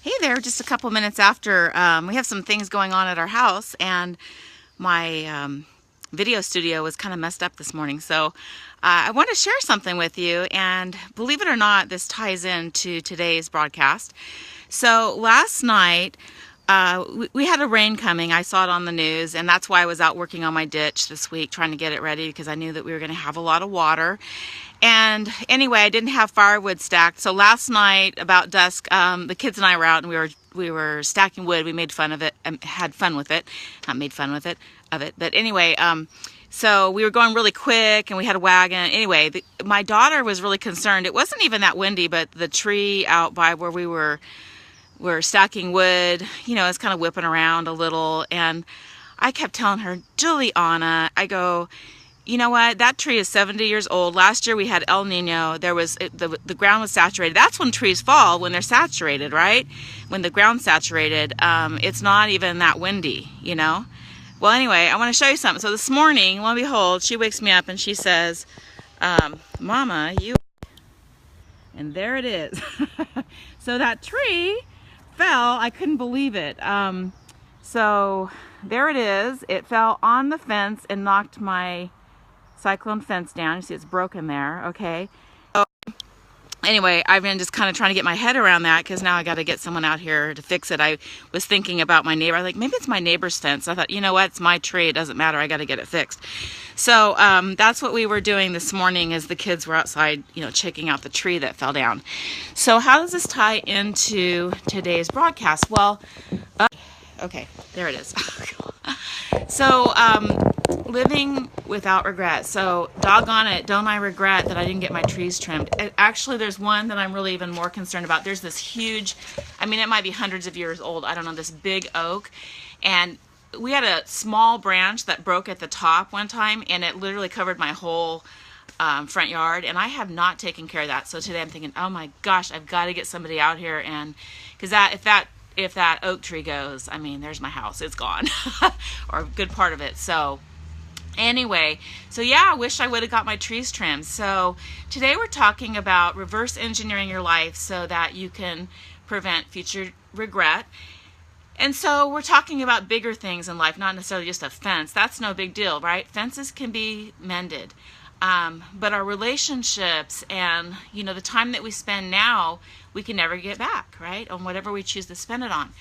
Hey there, just a couple minutes after. We have some things going on at our house, and my video studio was kind of messed up this morning. So I want to share something with you, and believe it or not, this ties into today's broadcast. So last night, we had a rain coming. I saw it on the news, and that's why I was out working on my ditch this week, trying to get it ready because I knew that we were going to have a lot of water. And anyway, I didn't have firewood stacked. So last night about dusk, the kids and I were out and we were stacking wood. We made fun of it, had fun with it, not made fun with it, of it. But anyway, so we were going really quick and we had a wagon. Anyway, my daughter was really concerned. It wasn't even that windy, but the tree out by where we were stacking wood, it's kind of whipping around a little. And I kept telling her, Juliana, I go, you know what? That tree is 70 years old. Last year we had El Nino. The ground was saturated. That's when trees fall, when they're saturated, right? When the ground's saturated, it's not even that windy. Well, anyway, I want to show you something. So this morning, lo and behold, she wakes me up and she says, Mama, and there it is. So that tree fell. I couldn't believe it. So there it is. It fell on the fence and knocked my cyclone fence down. You see it's broken there, okay? So anyway, I've been just kind of trying to get my head around that because now I got to get someone out here to fix it. I was thinking about my neighbor. I was like, maybe it's my neighbor's fence. I thought, you know what? It's my tree. It doesn't matter. I got to get it fixed. So that's what we were doing this morning as the kids were outside, checking out the tree that fell down. So how does this tie into today's broadcast? Well, okay, there it is. So, living without regret. So, doggone it, don't I regret that I didn't get my trees trimmed. Actually, there's one that I'm really even more concerned about. There's this huge, it might be hundreds of years old, I don't know, this big oak. And we had a small branch that broke at the top one time, and it literally covered my whole front yard, and I have not taken care of that. So today I'm thinking, oh my gosh, I've got to get somebody out here, and because if that oak tree goes, there's my house. It's gone, or a good part of it. So anyway, I wish I would have got my trees trimmed. So today we're talking about reverse engineering your life so that you can prevent future regret. And so we're talking about bigger things in life, not necessarily just a fence. That's no big deal, right? Fences can be mended. But our relationships and, the time that we spend now, we can never get back, right? On whatever we choose to spend it on.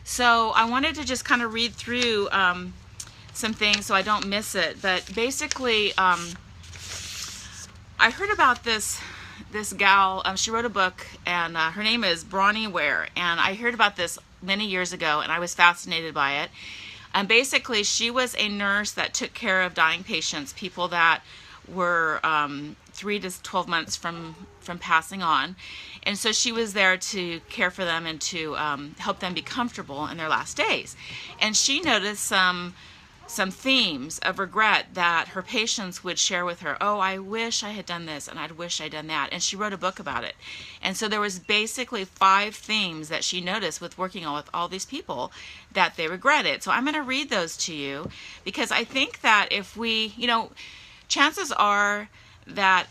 So I wanted to just kind of read through some things so I don't miss it. But basically, I heard about this gal. She wrote a book, and her name is Bronnie Ware. And I heard about this many years ago, and I was fascinated by it. And basically, she was a nurse that took care of dying patients, people that were 3 to 12 months from passing on. And so she was there to care for them and to help them be comfortable in their last days. And she noticed some themes of regret that her patients would share with her. Oh, I wish I had done this, and I wish I'd done that. And she wrote a book about it. And so there was basically 5 themes that she noticed with working on with all these people that they regretted. So I'm going to read those to you because I think that if we, chances are that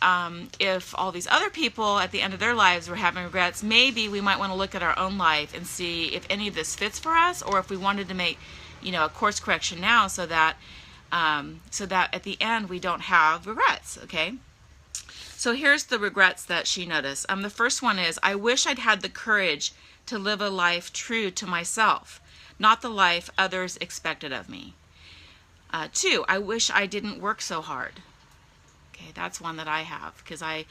if all these other people at the end of their lives were having regrets, maybe we might want to look at our own life and see if any of this fits for us, or if we wanted to make, a course correction now so that at the end we don't have regrets, okay? So here's the regrets that she noticed. The first one is, I wish I'd had the courage to live a life true to myself, not the life others expected of me. 2, I wish I didn't work so hard. Okay, that's one that I have, because I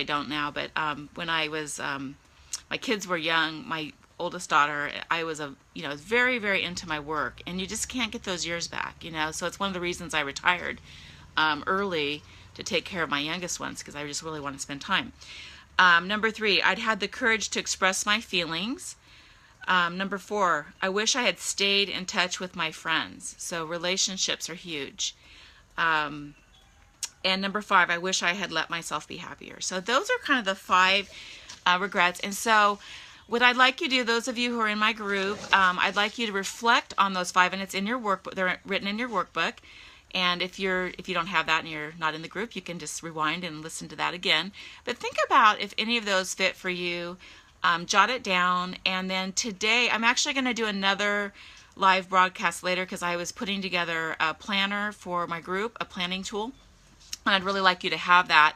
don't now, but when I was, my kids were young, my oldest daughter, I was very, very into my work, and you just can't get those years back, so it's one of the reasons I retired early to take care of my youngest ones, because I just really want to spend time. Number 3, I'd had the courage to express my feelings. Number 4, I wish I had stayed in touch with my friends. So relationships are huge. And number 5, I wish I had let myself be happier. So those are kind of the 5 regrets. And so what I'd like you to do, those of you who are in my group, I'd like you to reflect on those 5, and it's in your workbook. They're written in your workbook. And if you don't have that and you're not in the group, you can just rewind and listen to that again. But think about if any of those fit for you. jot it down. And then today I'm actually going to do another live broadcast later because I was putting together a planner for my group, a planning tool. And I'd really like you to have that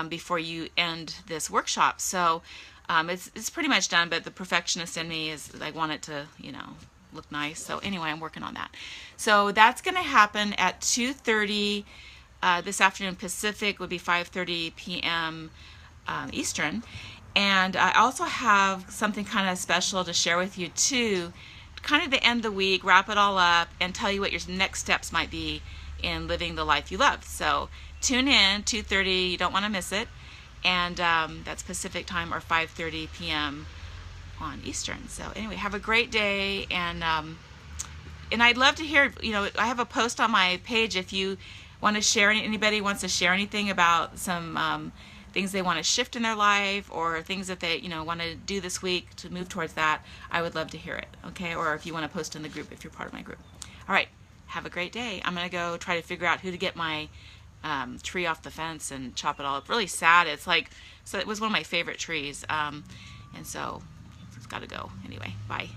before you end this workshop. So it's pretty much done, but the perfectionist in me is, I want it to, look nice. So anyway, I'm working on that. So that's going to happen at 2:30 this afternoon Pacific, would be 5:30 p.m. Eastern. And I also have something kind of special to share with you too, kind of the end of the week, wrap it all up, and tell you what your next steps might be in living the life you love. So tune in, 2:30, you don't want to miss it. And that's Pacific time, or 5:30 p.m. on Eastern. So anyway, have a great day, and I'd love to hear, I have a post on my page if you want to share, anybody wants to share anything about some things they want to shift in their life, or things that they want to do this week to move towards that. I would love to hear it. Okay, or if you want to post in the group if you're part of my group. All right, have a great day. I'm gonna go try to figure out who to get my tree off the fence and chop it all up. Really sad. It's like, so it was one of my favorite trees, and so it's got to go anyway. Bye.